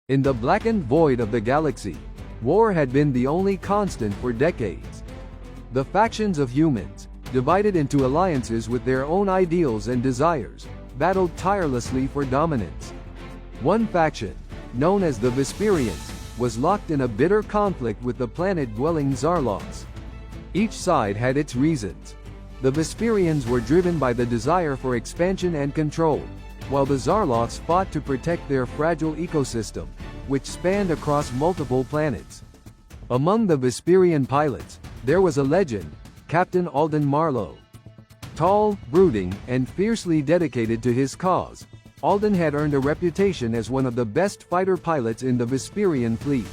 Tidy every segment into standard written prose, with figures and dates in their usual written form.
In the blackened void of the galaxy, war had been the only constant for decades. The factions of humans, divided into alliances with their own ideals and desires, battled tirelessly for dominance. One faction, known as the Vesperians, was locked in a bitter conflict with the planet-dwelling Zarloths. Each side had its reasons. The Vesperians were driven by the desire for expansion and control, while the Zarloths fought to protect their fragile ecosystem, which spanned across multiple planets. Among the Vesperian pilots, there was a legend, Captain Alden Marlowe. Tall, brooding, and fiercely dedicated to his cause, Alden had earned a reputation as one of the best fighter pilots in the Vesperian fleet.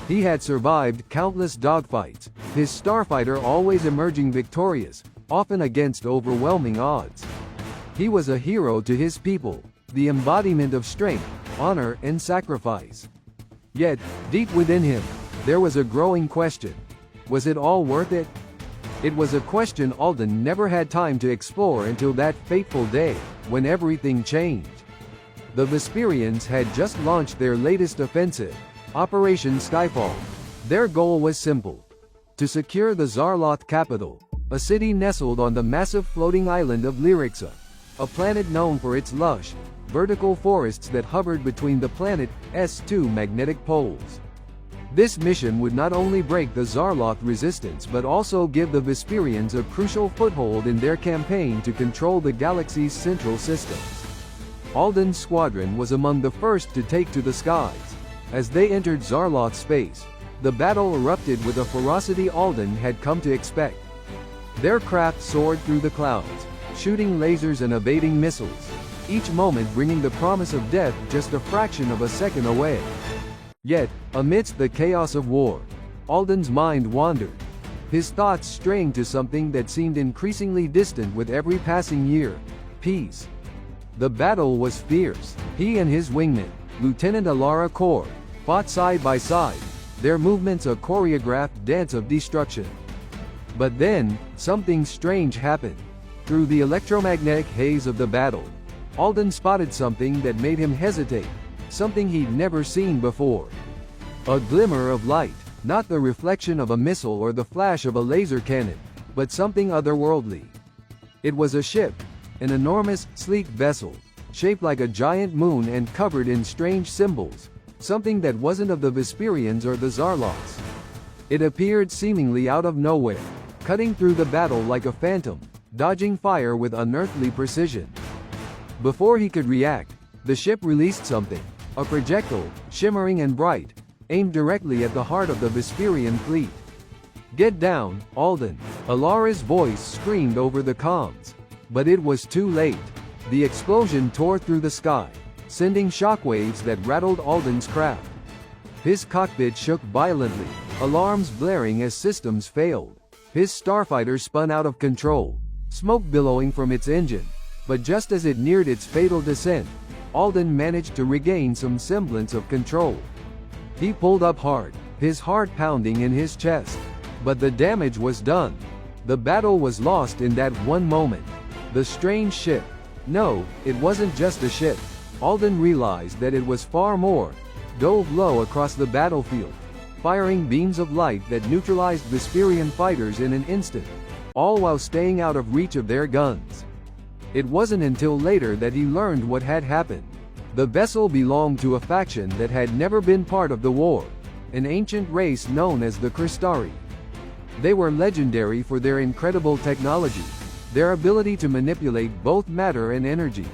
He had survived countless dogfights, his starfighter always emerging victorious, often against overwhelming odds. He was a hero to his people, the embodiment of strength, honor, and sacrifice. Yet, deep within him, there was a growing question. Was it all worth it? It was a question Alden never had time to explore until that fateful day, when everything changed. The Vesperians had just launched their latest offensive, Operation Skyfall. Their goal was simple: to secure the Zarloth capital, a city nestled on the massive floating island of Lyrixa, a planet known for its lush, vertical forests that hovered between the planet's two magnetic poles. This mission would not only break the Zarloth resistance but also give the Vesperians a crucial foothold in their campaign to control the galaxy's central systems. Alden's squadron was among the first to take to the skies. As they entered Zarloth space, the battle erupted with a ferocity Alden had come to expect. Their craft soared through the clouds, shooting lasers and evading missiles, each moment bringing the promise of death just a fraction of a second away. Yet, amidst the chaos of war, Alden's mind wandered, his thoughts straying to something that seemed increasingly distant with every passing year: peace. The battle was fierce. He and his wingman, Lieutenant Alara Kor, fought side by side, their movements a choreographed dance of destruction. But then, something strange happened. Through the electromagnetic haze of the battle, Alden spotted something that made him hesitate, something he'd never seen before. A glimmer of light, not the reflection of a missile or the flash of a laser cannon, but something otherworldly. It was a ship, an enormous, sleek vessel, shaped like a giant moon and covered in strange symbols, something that wasn't of the Vesperians or the Zarloths. It appeared seemingly out of nowhere, cutting through the battle like a phantom, dodging fire with unearthly precision. Before he could react, the ship released something, a projectile, shimmering and bright, aimed directly at the heart of the Vesperian fleet. "Get down, Alden!" Alara's voice screamed over the comms. But it was too late. The explosion tore through the sky, sending shockwaves that rattled Alden's craft. His cockpit shook violently, alarms blaring as systems failed. His starfighter spun out of control, smoke billowing from its engine. But just as it neared its fatal descent, Alden managed to regain some semblance of control. He pulled up hard, his heart pounding in his chest. But the damage was done. The battle was lost in that one moment. The strange ship. No, it wasn't just a ship. Alden realized that it was far more. Dove low across the battlefield, firing beams of light that neutralized Vesperian fighters in an instant, all while staying out of reach of their guns. It wasn't until later that he learned what had happened. The vessel belonged to a faction that had never been part of the war, an ancient race known as the Krystari. They were legendary for their incredible technology, their ability to manipulate both matter and energy.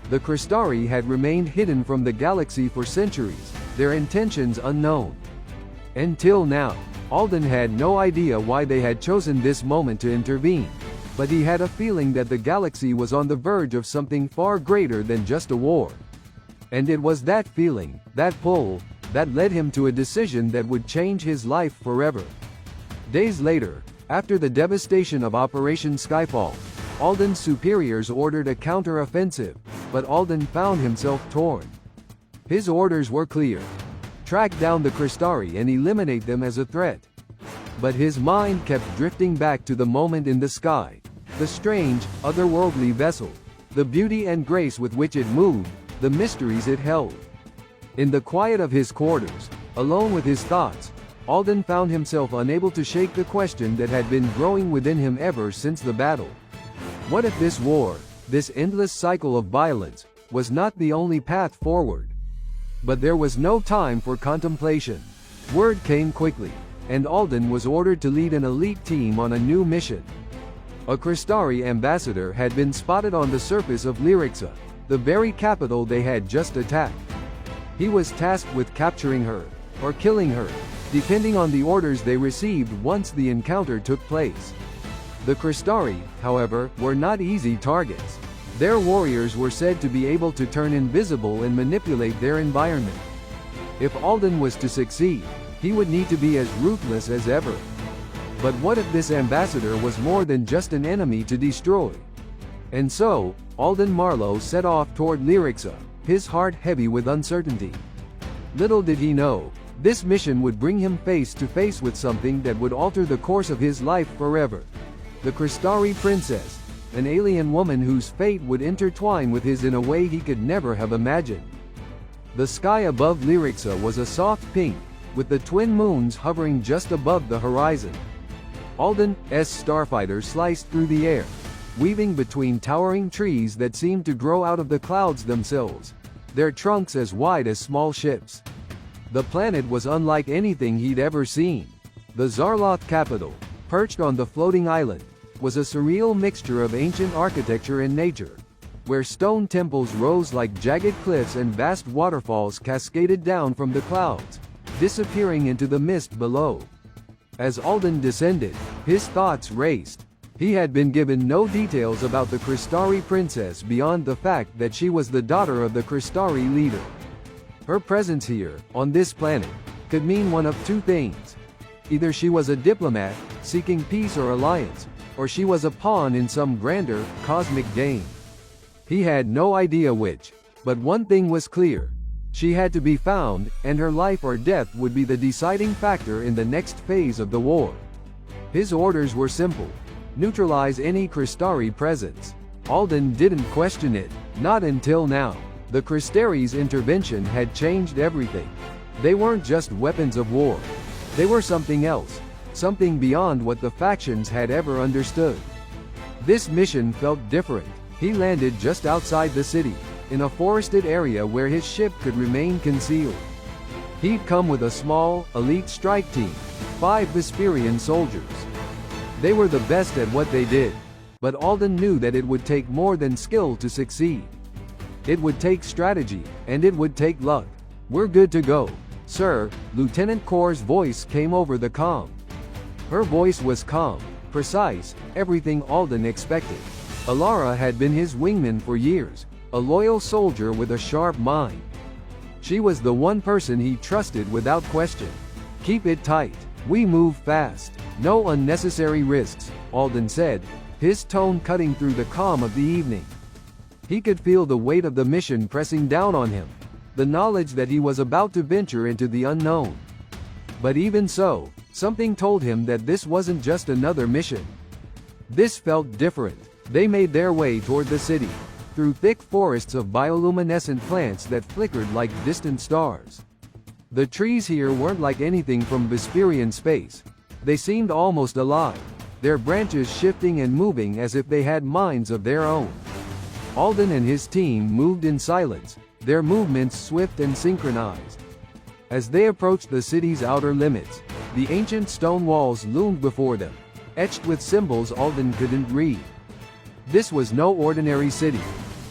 The Krystari had remained hidden from the galaxy for centuries, their intentions unknown. Until now, Alden had no idea why they had chosen this moment to intervene, but he had a feeling that the galaxy was on the verge of something far greater than just a war. And it was that feeling, that pull, that led him to a decision that would change his life forever. Days later, after the devastation of Operation Skyfall, Alden's superiors ordered a counter-offensive, but Alden found himself torn. His orders were clear: track down the Krystari and eliminate them as a threat. But his mind kept drifting back to the moment in the sky, the strange, otherworldly vessel, the beauty and grace with which it moved, the mysteries it held. In the quiet of his quarters, alone with his thoughts, Alden found himself unable to shake the question that had been growing within him ever since the battle. What if this war, this endless cycle of violence, was not the only path forward? But there was no time for contemplation. Word came quickly, and Alden was ordered to lead an elite team on a new mission. A Krystari ambassador had been spotted on the surface of Lyrixa, the very capital they had just attacked. He was tasked with capturing her, or killing her, depending on the orders they received once the encounter took place. The Krystari, however, were not easy targets. Their warriors were said to be able to turn invisible and manipulate their environment. If Alden was to succeed, he would need to be as ruthless as ever. But what if this ambassador was more than just an enemy to destroy? And so, Alden Marlowe set off toward Lyrixa, his heart heavy with uncertainty. Little did he know, this mission would bring him face to face with something that would alter the course of his life forever. The Krystari princess, an alien woman whose fate would intertwine with his in a way he could never have imagined. The sky above Lyrixa was a soft pink, with the twin moons hovering just above the horizon. Alden's starfighter sliced through the air, weaving between towering trees that seemed to grow out of the clouds themselves, their trunks as wide as small ships. The planet was unlike anything he'd ever seen. The Zarloth capital, perched on the floating island, was a surreal mixture of ancient architecture and nature, where stone temples rose like jagged cliffs and vast waterfalls cascaded down from the clouds, disappearing into the mist below. As Alden descended, his thoughts raced. He had been given no details about the Krystari princess beyond the fact that she was the daughter of the Krystari leader. Her presence here, on this planet, could mean one of two things. Either she was a diplomat, seeking peace or alliance, or she was a pawn in some grander, cosmic game. He had no idea which, but one thing was clear. She had to be found, and her life or death would be the deciding factor in the next phase of the war. His orders were simple: neutralize any Krystari presence. Alden didn't question it, not until now. The Krystari's intervention had changed everything. They weren't just weapons of war. They were something else, something beyond what the factions had ever understood. This mission felt different. He landed just outside the city, in a forested area where his ship could remain concealed. He'd come with a small, elite strike team, 5 Vesperian soldiers. They were the best at what they did, but Alden knew that it would take more than skill to succeed. It would take strategy, and it would take luck. "We're good to go, sir," Lieutenant Kor's voice came over the comm. Her voice was calm, precise, everything Alden expected. Alara had been his wingman for years, a loyal soldier with a sharp mind. She was the one person he trusted without question. "Keep it tight. We move fast. No unnecessary risks," Alden said, his tone cutting through the calm of the evening. He could feel the weight of the mission pressing down on him, the knowledge that he was about to venture into the unknown. But even so, something told him that this wasn't just another mission. This felt different. They made their way toward the city, through thick forests of bioluminescent plants that flickered like distant stars. The trees here weren't like anything from Vesperian space. They seemed almost alive, their branches shifting and moving as if they had minds of their own. Alden and his team moved in silence, their movements swift and synchronized. As they approached the city's outer limits, the ancient stone walls loomed before them, etched with symbols Alden couldn't read. This was no ordinary city.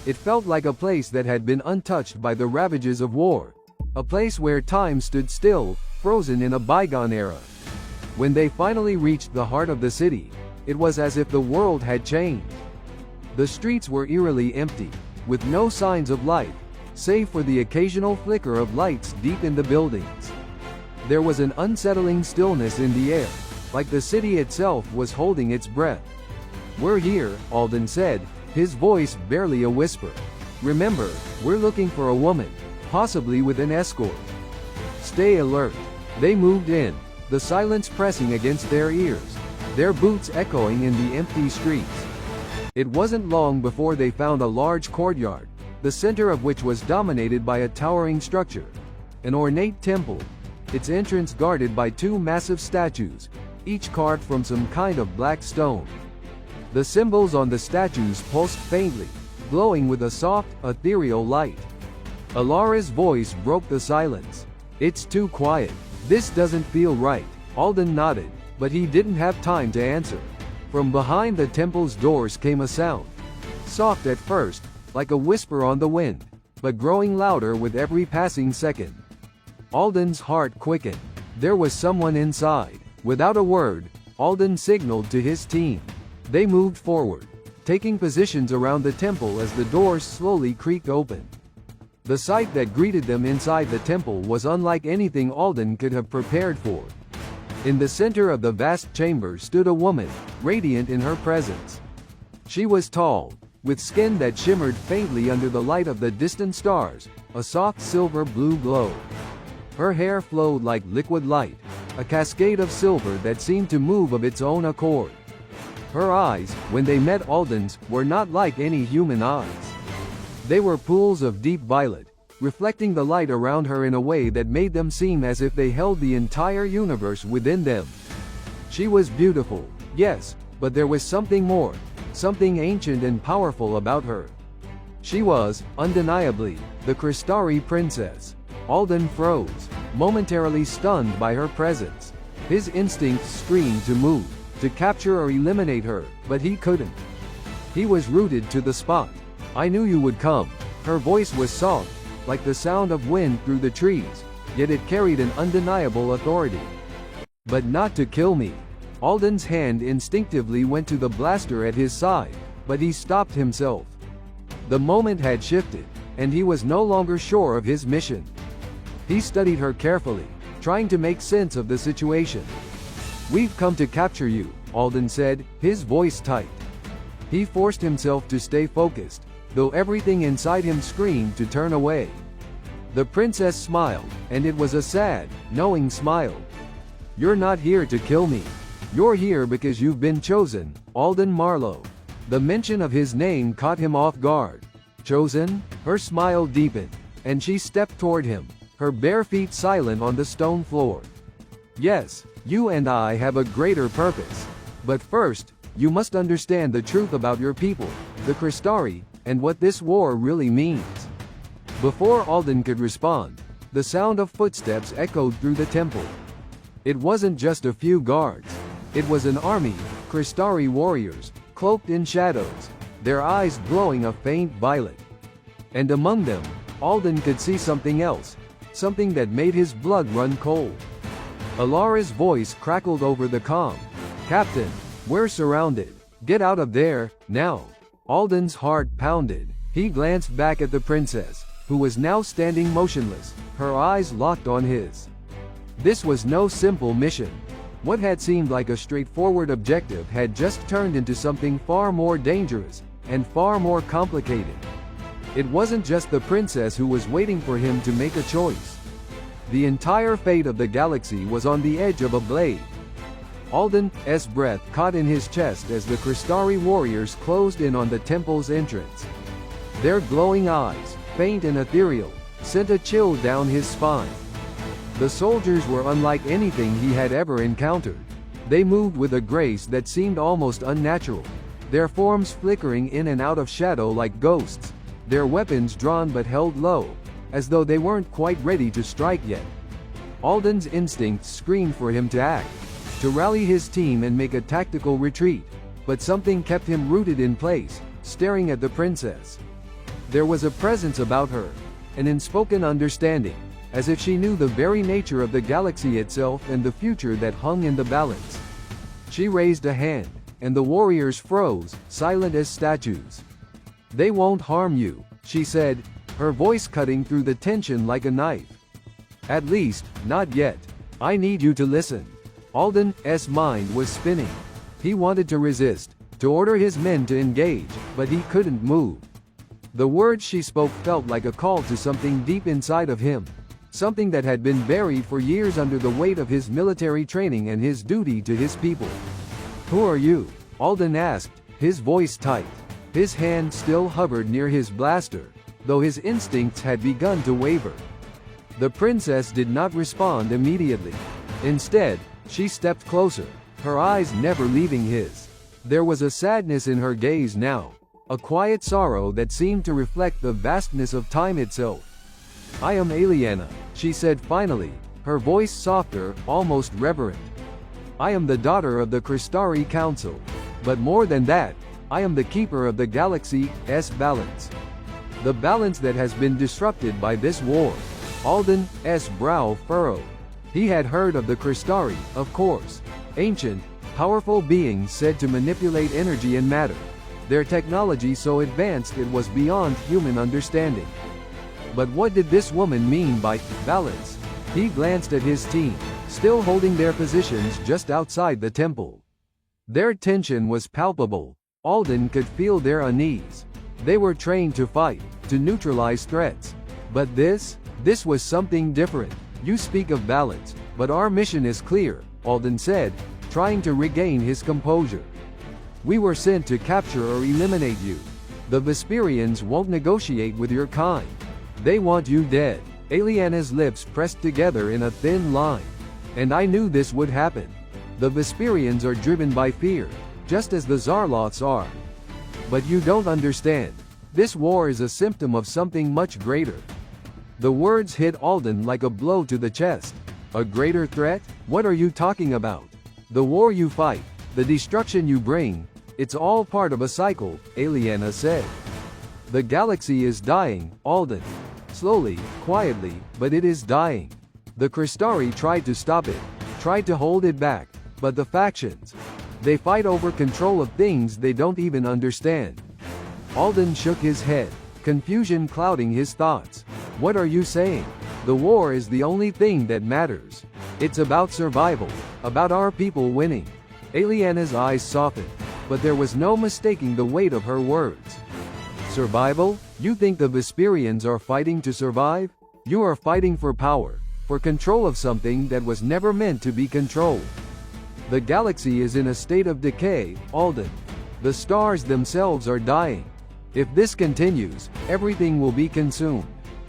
It felt like a place that had been untouched by the ravages of war, a place where time stood still, frozen in a bygone era. When they finally reached the heart of the city, it was as if the world had changed. The streets were eerily empty, with no signs of life, save for the occasional flicker of lights deep in the buildings. There was an unsettling stillness in the air, like the city itself was holding its breath. "We're here," Alden said, his voice barely a whisper. "Remember, we're looking for a woman, possibly with an escort. Stay alert." They moved in, the silence pressing against their ears, their boots echoing in the empty streets. It wasn't long before they found a large courtyard, the center of which was dominated by a towering structure, An ornate temple, its entrance guarded by two massive statues, each carved from some kind of black stone. The symbols on the statues pulsed faintly, glowing with a soft, ethereal light. Alara's voice broke the silence. "It's too quiet. This doesn't feel right." Alden nodded, but he didn't have time to answer. From behind the temple's doors came a sound. Soft at first, like a whisper on the wind, but growing louder with every passing second. Alden's heart quickened. There was someone inside. Without a word, Alden signaled to his team. They moved forward, taking positions around the temple as the doors slowly creaked open. The sight that greeted them inside the temple was unlike anything Alden could have prepared for. In the center of the vast chamber stood a woman, radiant in her presence. She was tall, with skin that shimmered faintly under the light of the distant stars, a soft silver-blue glow. Her hair flowed like liquid light, a cascade of silver that seemed to move of its own accord. Her eyes, when they met Alden's, were not like any human eyes. They were pools of deep violet, reflecting the light around her in a way that made them seem as if they held the entire universe within them. She was beautiful, yes, but there was something more, something ancient and powerful about her. She was, undeniably, the Krystari princess. Alden froze, momentarily stunned by her presence. His instincts screamed to move, to capture or eliminate her, but he couldn't. He was rooted to the spot. "I knew you would come." Her voice was soft, like the sound of wind through the trees, yet it carried an undeniable authority. "But not to kill me." Alden's hand instinctively went to the blaster at his side, but he stopped himself. The moment had shifted, and he was no longer sure of his mission. He studied her carefully, trying to make sense of the situation. "We've come to capture you," Alden said, his voice tight. He forced himself to stay focused, though everything inside him screamed to turn away. The princess smiled, and it was a sad, knowing smile. "You're not here to kill me. You're here because you've been chosen, Alden Marlowe." The mention of his name caught him off guard. "Chosen?" Her smile deepened, and she stepped toward him, her bare feet silent on the stone floor. "Yes, you and I have a greater purpose. But first, you must understand the truth about your people, the Krystari, and what this war really means." Before Alden could respond, the sound of footsteps echoed through the temple. It wasn't just a few guards. It was an army, Krystari warriors, cloaked in shadows, their eyes glowing a faint violet. And among them, Alden could see something else, something that made his blood run cold. Alara's voice crackled over the calm. "Captain, we're surrounded. Get out of there, now." Alden's heart pounded. He glanced back at the princess, who was now standing motionless, her eyes locked on his. This was no simple mission. What had seemed like a straightforward objective had just turned into something far more dangerous, and far more complicated. It wasn't just the princess who was waiting for him to make a choice. The entire fate of the galaxy was on the edge of a blade. Alden's breath caught in his chest as the Krystari warriors closed in on the temple's entrance. Their glowing eyes, faint and ethereal, sent a chill down his spine. The soldiers were unlike anything he had ever encountered. They moved with a grace that seemed almost unnatural, their forms flickering in and out of shadow like ghosts, their weapons drawn but held low, as though they weren't quite ready to strike yet. Alden's instincts screamed for him to act, to rally his team and make a tactical retreat, but something kept him rooted in place, staring at the princess. There was a presence about her, an unspoken understanding, as if she knew the very nature of the galaxy itself and the future that hung in the balance. She raised a hand, and the warriors froze, silent as statues. "They won't harm you," she said, her voice cutting through the tension like a knife. "At least, not yet. I need you to listen." Alden's mind was spinning. He wanted to resist, to order his men to engage, but he couldn't move. The words she spoke felt like a call to something deep inside of him, something that had been buried for years under the weight of his military training and his duty to his people. "Who are you?" Alden asked, his voice tight. His hand still hovered near his blaster, though his instincts had begun to waver. The princess did not respond immediately. Instead, she stepped closer, her eyes never leaving his. There was a sadness in her gaze now, a quiet sorrow that seemed to reflect the vastness of time itself. "I am Aliena," she said finally, her voice softer, almost reverent. "I am the daughter of the Krystari Council. But more than that, I am the keeper of the galaxy's balance. The balance that has been disrupted by this war." Alden's brow furrowed. He had heard of the Krystari, of course. Ancient, powerful beings said to manipulate energy and matter. Their technology so advanced it was beyond human understanding. But what did this woman mean by balance? He glanced at his team, still holding their positions just outside the temple. Their tension was palpable. Alden could feel their unease. They were trained to fight, to neutralize threats. But this was something different. "You speak of balance, but our mission is clear," Alden said, trying to regain his composure. "We were sent to capture or eliminate you. The Vesperians won't negotiate with your kind. They want you dead." Aliena's lips pressed together in a thin line. "And I knew this would happen. The Vesperians are driven by fear, just as the Zarloths are. But you don't understand. This war is a symptom of something much greater." The words hit Alden like a blow to the chest. "A greater threat? What are you talking about?" "The war you fight, the destruction you bring, it's all part of a cycle," Aliena said. "The galaxy is dying, Alden. Slowly, quietly, but it is dying. The Krystari tried to stop it, tried to hold it back, but the factions, they fight over control of things they don't even understand." Alden shook his head, confusion clouding his thoughts. "What are you saying? The war is the only thing that matters. It's about survival, about our people winning." Aliena's eyes softened, but there was no mistaking the weight of her words. "Survival? You think the Vesperians are fighting to survive? You are fighting for power, for control of something that was never meant to be controlled. The galaxy is in a state of decay, Alden. The stars themselves are dying. If this continues, everything will be consumed.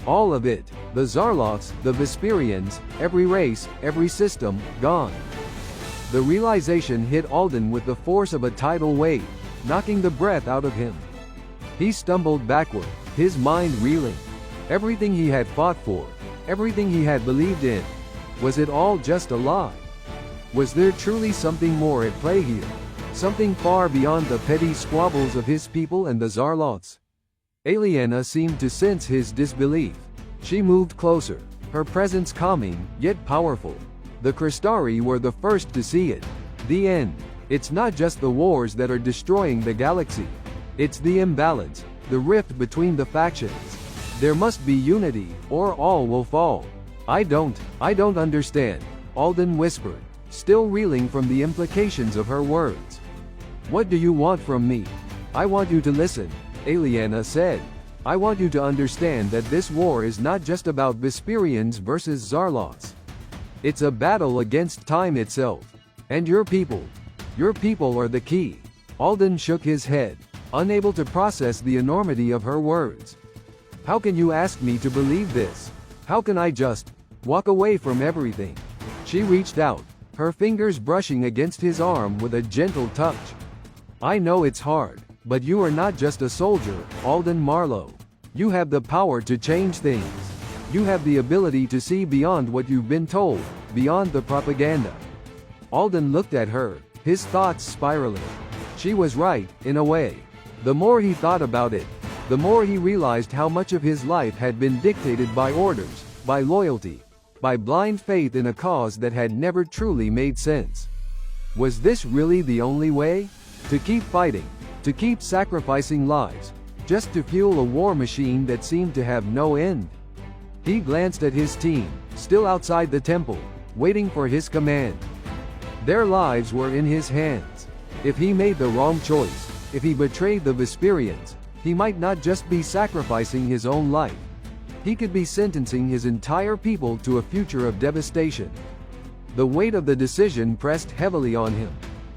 All of it. The Zarloths, the Vesperians, every race, every system, gone." The realization hit Alden with the force of a tidal wave, knocking the breath out of him. He stumbled backward, his mind reeling. Everything he had fought for, everything he had believed in, was it all just a lie? Was there truly something more at play here? Something far beyond the petty squabbles of his people and the Zarloths? Aliena seemed to sense his disbelief. She moved closer, her presence calming, yet powerful. The Krystari were the first to see it. The end. It's not just the wars that are destroying the galaxy. It's the imbalance, the rift between the factions. There must be unity, or all will fall. I don't understand," Alden whispered, still reeling from the implications of her words. "What do you want from me?" "I want you to listen," Aliena said. "I want you to understand that this war is not just about Vesperians versus Zarloths. It's a battle against time itself. And your people are the key." Alden shook his head, unable to process the enormity of her words. "How can you ask me to believe this? How can I just walk away from everything?" She reached out, her fingers brushing against his arm with a gentle touch. "I know it's hard, but you are not just a soldier, Alden Marlowe. You have the power to change things. You have the ability to see beyond what you've been told, beyond the propaganda." Alden looked at her, his thoughts spiraling. She was right, in a way. The more he thought about it, the more he realized how much of his life had been dictated by orders, by loyalty, by blind faith in a cause that had never truly made sense. Was this really the only way? To keep fighting, to keep sacrificing lives, just to fuel a war machine that seemed to have no end? He glanced at his team, still outside the temple, waiting for his command. Their lives were in his hands. If he made the wrong choice, if he betrayed the Vesperians, he might not just be sacrificing his own life. He could be sentencing his entire people to a future of devastation. The weight of the decision pressed heavily on him.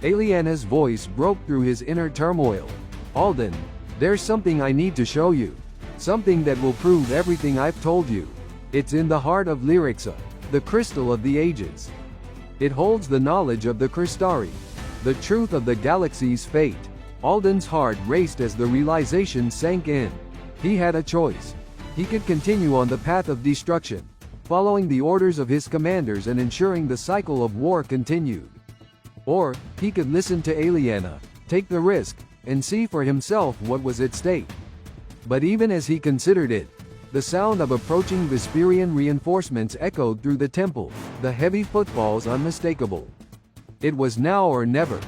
Aliena's voice broke through his inner turmoil. "Alden, there's something I need to show you. Something that will prove everything I've told you." It's in the heart of Lyrixa, the crystal of the ages. It holds the knowledge of the Krystari, the truth of the galaxy's fate. Alden's heart raced as the realization sank in. He had a choice. He could continue on the path of destruction, following the orders of his commanders and ensuring the cycle of war continued. Or, he could listen to Aliena, take the risk, and see for himself what was at stake. But even as he considered it, the sound of approaching Vesperian reinforcements echoed through the temple, the heavy footfalls unmistakable. It was now or never.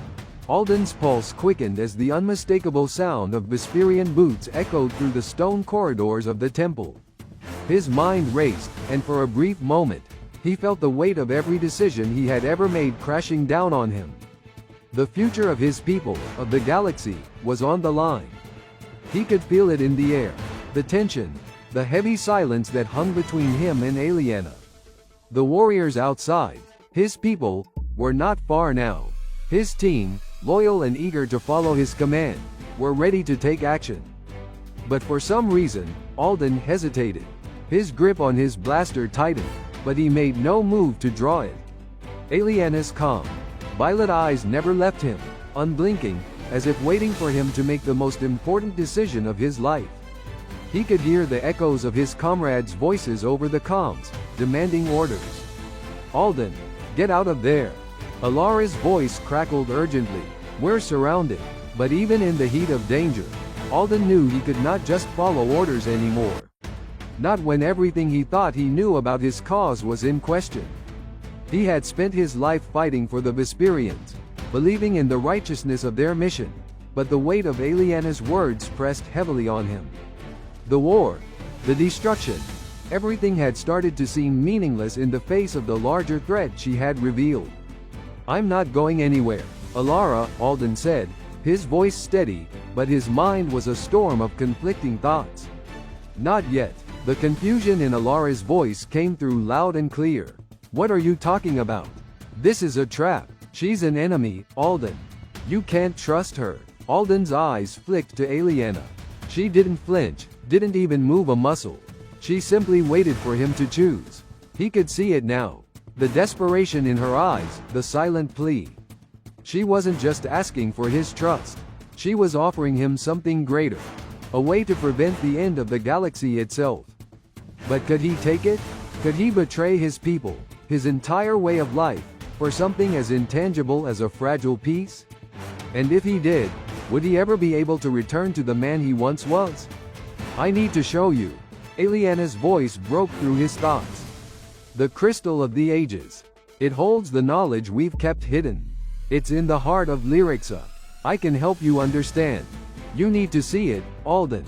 Alden's pulse quickened as the unmistakable sound of Vesperian boots echoed through the stone corridors of the temple. His mind raced, and for a brief moment, he felt the weight of every decision he had ever made crashing down on him. The future of his people, of the galaxy, was on the line. He could feel it in the air, the tension, the heavy silence that hung between him and Aliena. The warriors outside, his people, were not far now. His team, loyal and eager to follow his command, were ready to take action. But for some reason, Alden hesitated. His grip on his blaster tightened, but he made no move to draw it. Aliena's calm, violet eyes never left him, unblinking, as if waiting for him to make the most important decision of his life. He could hear the echoes of his comrades' voices over the comms, demanding orders. "Alden, get out of there." Alara's voice crackled urgently. "We're surrounded." But even in the heat of danger, Alden knew he could not just follow orders anymore. Not when everything he thought he knew about his cause was in question. He had spent his life fighting for the Vesperians, believing in the righteousness of their mission, but the weight of Aliena's words pressed heavily on him. The war, the destruction, everything had started to seem meaningless in the face of the larger threat she had revealed. "I'm not going anywhere, Alara," Alden said, his voice steady, but his mind was a storm of conflicting thoughts. "Not yet." The confusion in Alara's voice came through loud and clear. "What are you talking about? This is a trap. She's an enemy, Alden. You can't trust her." Alden's eyes flicked to Aliena. She didn't flinch, didn't even move a muscle. She simply waited for him to choose. He could see it now. The desperation in her eyes, the silent plea. She wasn't just asking for his trust. She was offering him something greater. A way to prevent the end of the galaxy itself. But could he take it? Could he betray his people, his entire way of life, for something as intangible as a fragile piece? And if he did, would he ever be able to return to the man he once was? "I need to show you." Aliena's voice broke through his thoughts. "The crystal of the ages. It holds the knowledge we've kept hidden. It's in the heart of Lyrixa. I can help you understand. You need to see it, Alden.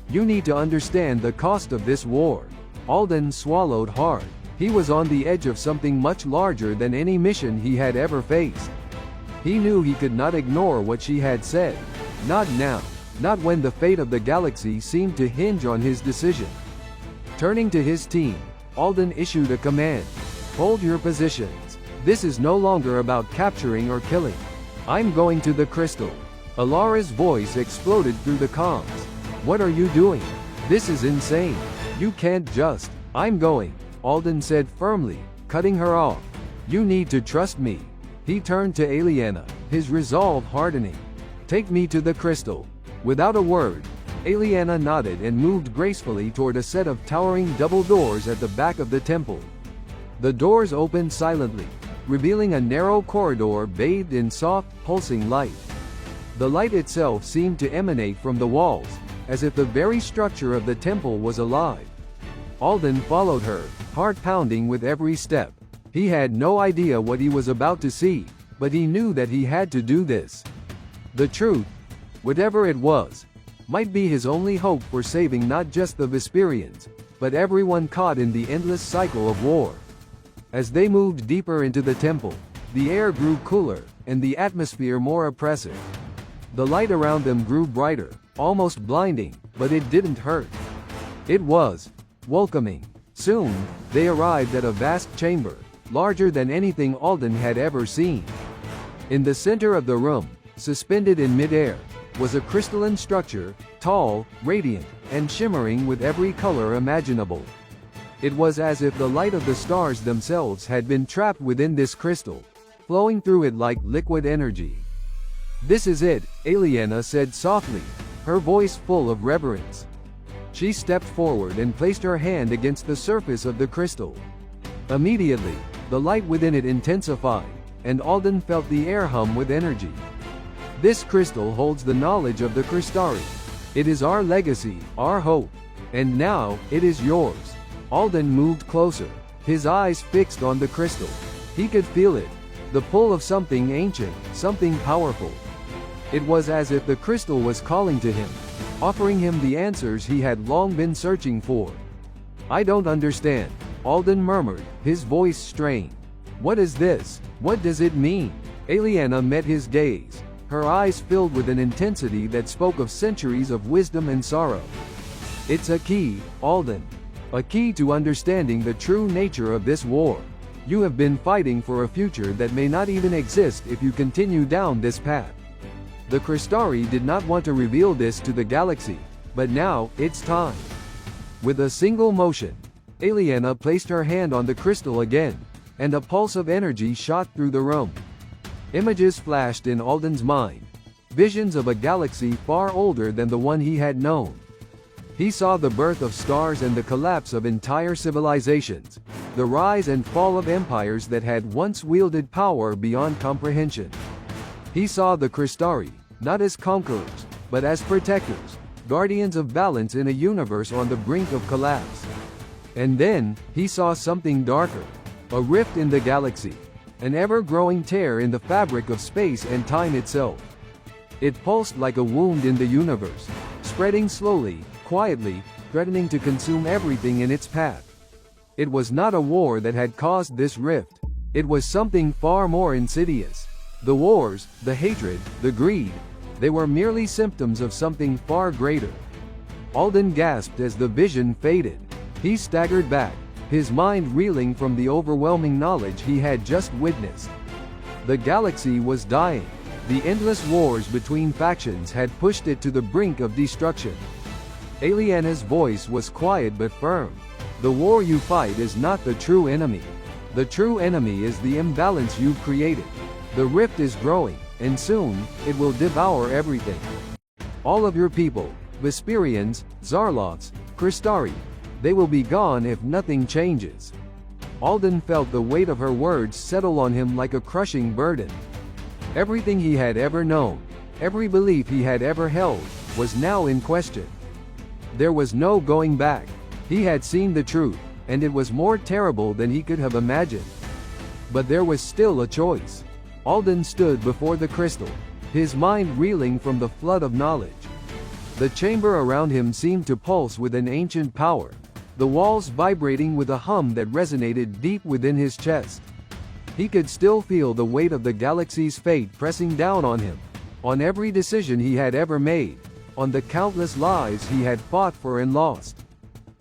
You need to understand the cost of this war." Alden swallowed hard. He was on the edge of something much larger than any mission he had ever faced. He knew he could not ignore what she had said. Not now. Not when the fate of the galaxy seemed to hinge on his decision. Turning to his team, Alden issued a command. "Hold your positions. This is no longer about capturing or killing. I'm going to the crystal." Alara's voice exploded through the comms. "What are you doing? This is insane. You can't just." "I'm going," Alden said firmly, cutting her off. "You need to trust me." He turned to Aliena, his resolve hardening. "Take me to the crystal." Without a word, Aliena nodded and moved gracefully toward a set of towering double doors at the back of the temple. The doors opened silently, revealing a narrow corridor bathed in soft, pulsing light. The light itself seemed to emanate from the walls, as if the very structure of the temple was alive. Alden followed her, heart pounding with every step. He had no idea what he was about to see, but he knew that he had to do this. The truth, whatever it was, might be his only hope for saving not just the Vesperians, but everyone caught in the endless cycle of war. As they moved deeper into the temple, the air grew cooler, and the atmosphere more oppressive. The light around them grew brighter, almost blinding, but it didn't hurt. It was welcoming. Soon, they arrived at a vast chamber, larger than anything Alden had ever seen. In the center of the room, suspended in midair, was a crystalline structure, tall, radiant, and shimmering with every color imaginable. It was as if the light of the stars themselves had been trapped within this crystal, flowing through it like liquid energy. "This is it," Aliena said softly, her voice full of reverence. She stepped forward and placed her hand against the surface of the crystal. Immediately, the light within it intensified, and Alden felt the air hum with energy. "This crystal holds the knowledge of the Krystari. It is our legacy, our hope. And now, it is yours." Alden moved closer, his eyes fixed on the crystal. He could feel it, the pull of something ancient, something powerful. It was as if the crystal was calling to him, offering him the answers he had long been searching for. "I don't understand," Alden murmured, his voice strained. "What is this? What does it mean?" Aliena met his gaze, her eyes filled with an intensity that spoke of centuries of wisdom and sorrow. "It's a key, Alden. A key to understanding the true nature of this war. You have been fighting for a future that may not even exist if you continue down this path." The Krystari did not want to reveal this to the galaxy, but now, it's time. With a single motion, Aliena placed her hand on the crystal again, and a pulse of energy shot through the room. Images flashed in Alden's mind, visions of a galaxy far older than the one he had known. He saw the birth of stars and the collapse of entire civilizations, the rise and fall of empires that had once wielded power beyond comprehension. He saw the Krystari, not as conquerors, but as protectors, guardians of balance in a universe on the brink of collapse. And then, he saw something darker, a rift in the galaxy, an ever-growing tear in the fabric of space and time itself. It pulsed like a wound in the universe, spreading slowly, quietly, threatening to consume everything in its path. It was not a war that had caused this rift. It was something far more insidious. The wars, the hatred, the greed, they were merely symptoms of something far greater. Alden gasped as the vision faded. He staggered back, his mind reeling from the overwhelming knowledge he had just witnessed. The galaxy was dying. The endless wars between factions had pushed it to the brink of destruction. Aliena's voice was quiet but firm. "The war you fight is not the true enemy. The true enemy is the imbalance you've created. The rift is growing, and soon, it will devour everything. All of your people, Vesperians, Zarloths, Krystari, they will be gone if nothing changes." Alden felt the weight of her words settle on him like a crushing burden. Everything he had ever known, every belief he had ever held, was now in question. There was no going back. He had seen the truth, and it was more terrible than he could have imagined. But there was still a choice. Alden stood before the crystal, his mind reeling from the flood of knowledge. The chamber around him seemed to pulse with an ancient power, the walls vibrating with a hum that resonated deep within his chest. He could still feel the weight of the galaxy's fate pressing down on him, on every decision he had ever made, on the countless lives he had fought for and lost.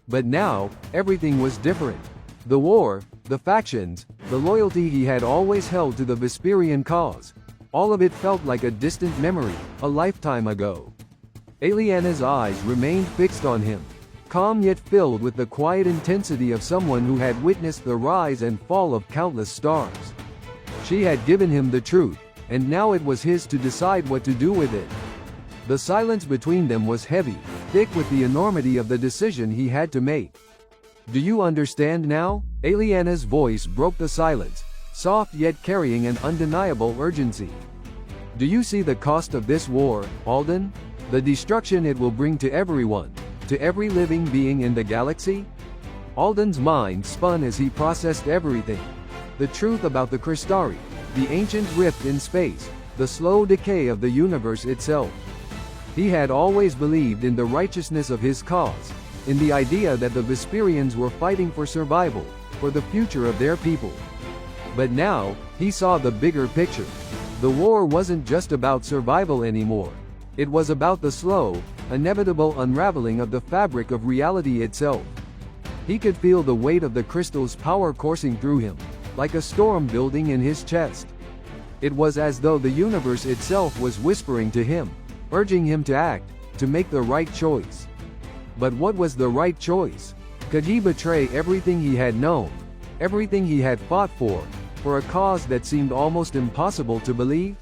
But now, everything was different. The war, the factions, the loyalty he had always held to the Vesperian cause, all of it felt like a distant memory, a lifetime ago. Aliena's eyes remained fixed on him, calm yet filled with the quiet intensity of someone who had witnessed the rise and fall of countless stars. She had given him the truth, and now it was his to decide what to do with it. The silence between them was heavy, thick with the enormity of the decision he had to make. "Do you understand now?" Aliena's voice broke the silence, soft yet carrying an undeniable urgency. "Do you see the cost of this war, Alden? The destruction it will bring to everyone, to every living being in the galaxy?" Alden's mind spun as he processed everything. The truth about the Krystari, the ancient rift in space, the slow decay of the universe itself. He had always believed in the righteousness of his cause, in the idea that the Vesperians were fighting for survival, for the future of their people. But now, he saw the bigger picture. The war wasn't just about survival anymore. It was about the slow, inevitable unraveling of the fabric of reality itself. He could feel the weight of the crystal's power coursing through him, like a storm building in his chest. It was as though the universe itself was whispering to him, urging him to act, to make the right choice. But what was the right choice? Could he betray everything he had known, everything he had fought for a cause that seemed almost impossible to believe?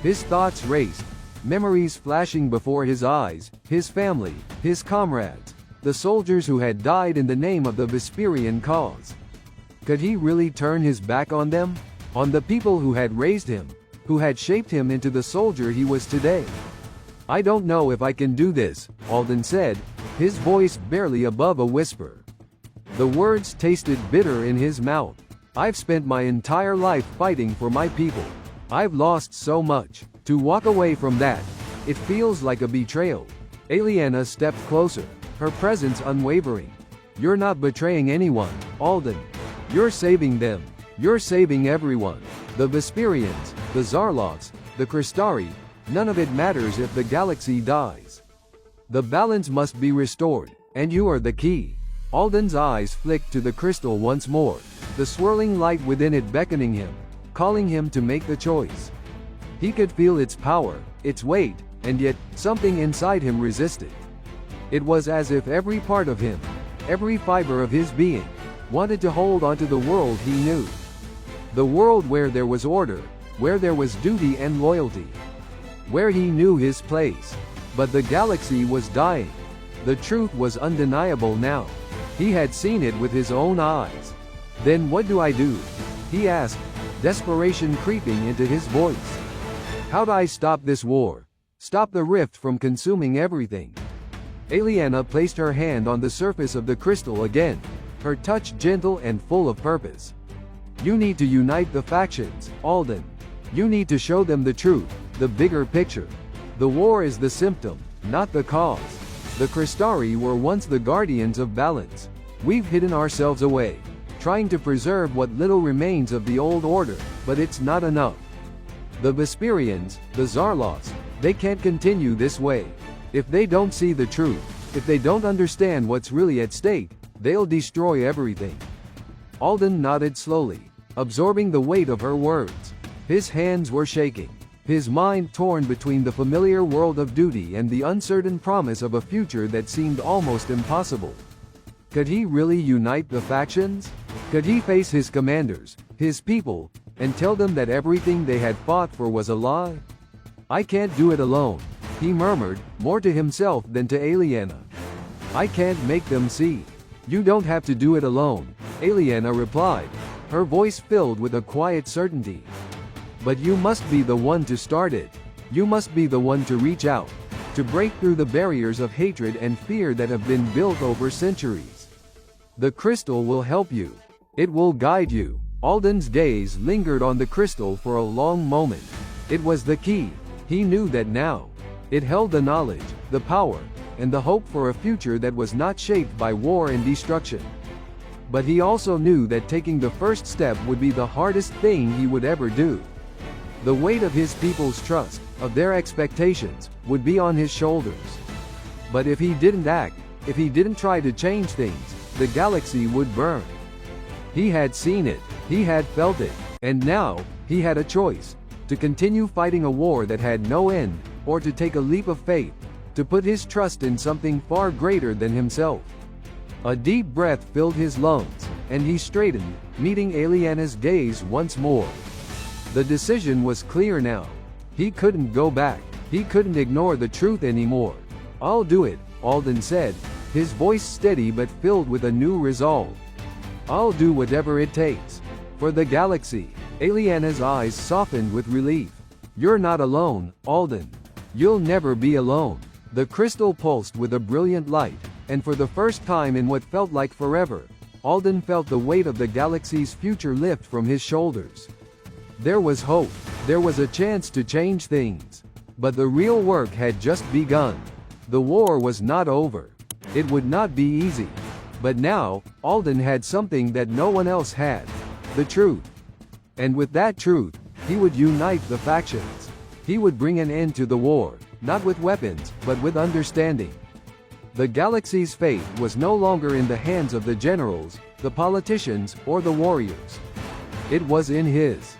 His thoughts raced, memories flashing before his eyes, his family, his comrades, the soldiers who had died in the name of the Vesperian cause. Could he really turn his back on them? On the people who had raised him, who had shaped him into the soldier he was today? "I don't know if I can do this," Alden said, his voice barely above a whisper. The words tasted bitter in his mouth. "I've spent my entire life fighting for my people. I've lost so much. To walk away from that, it feels like a betrayal." Aliena stepped closer, her presence unwavering. "You're not betraying anyone, Alden. You're saving them. You're saving everyone. The Vesperians, the Zarloths, the Krystari, none of it matters if the galaxy dies. The balance must be restored, and you are the key." Alden's eyes flicked to the crystal once more, the swirling light within it beckoning him, calling him to make the choice. He could feel its power, its weight, and yet, something inside him resisted. It was as if every part of him, every fiber of his being, wanted to hold onto the world he knew. The world where there was order, where there was duty and loyalty, where he knew his place. But the galaxy was dying. The truth was undeniable now. He had seen it with his own eyes. "Then what do I do?" he asked, desperation creeping into his voice. "How'd I stop this war? Stop the rift from consuming everything?" Aliena placed her hand on the surface of the crystal again, her touch gentle and full of purpose. "You need to unite the factions, Alden. You need to show them the truth, the bigger picture. The war is the symptom, not the cause. The Krystari were once the guardians of balance. We've hidden ourselves away, trying to preserve what little remains of the old order, but it's not enough. The Vesperians, the Zarloths, they can't continue this way. If they don't see the truth, if they don't understand what's really at stake, they'll destroy everything." Alden nodded slowly, absorbing the weight of her words. His hands were shaking, his mind torn between the familiar world of duty and the uncertain promise of a future that seemed almost impossible. Could he really unite the factions? Could he face his commanders, his people, and tell them that everything they had fought for was a lie? "I can't do it alone," he murmured, more to himself than to Aliena. "I can't make them see." "You don't have to do it alone," Aliena replied, her voice filled with a quiet certainty. "But you must be the one to start it. You must be the one to reach out, to break through the barriers of hatred and fear that have been built over centuries. The crystal will help you. It will guide you." Alden's gaze lingered on the crystal for a long moment. It was the key. He knew that now. It held the knowledge, the power, and the hope for a future that was not shaped by war and destruction. But he also knew that taking the first step would be the hardest thing he would ever do. The weight of his people's trust, of their expectations, would be on his shoulders. But if he didn't act, if he didn't try to change things, the galaxy would burn. He had seen it, he had felt it, and now, he had a choice: to continue fighting a war that had no end, or to take a leap of faith, to put his trust in something far greater than himself. A deep breath filled his lungs, and he straightened, meeting Aliena's gaze once more. The decision was clear now. He couldn't go back. He couldn't ignore the truth anymore. "I'll do it," Alden said, his voice steady but filled with a new resolve. "I'll do whatever it takes. For the galaxy." Aliena's eyes softened with relief. "You're not alone, Alden. You'll never be alone." The crystal pulsed with a brilliant light, and for the first time in what felt like forever, Alden felt the weight of the galaxy's future lift from his shoulders. There was hope. There was a chance to change things. But the real work had just begun. The war was not over. It would not be easy. But now, Alden had something that no one else had: the truth. And with that truth, he would unite the factions. He would bring an end to the war, not with weapons, but with understanding. The galaxy's fate was no longer in the hands of the generals, the politicians, or the warriors. It was in his.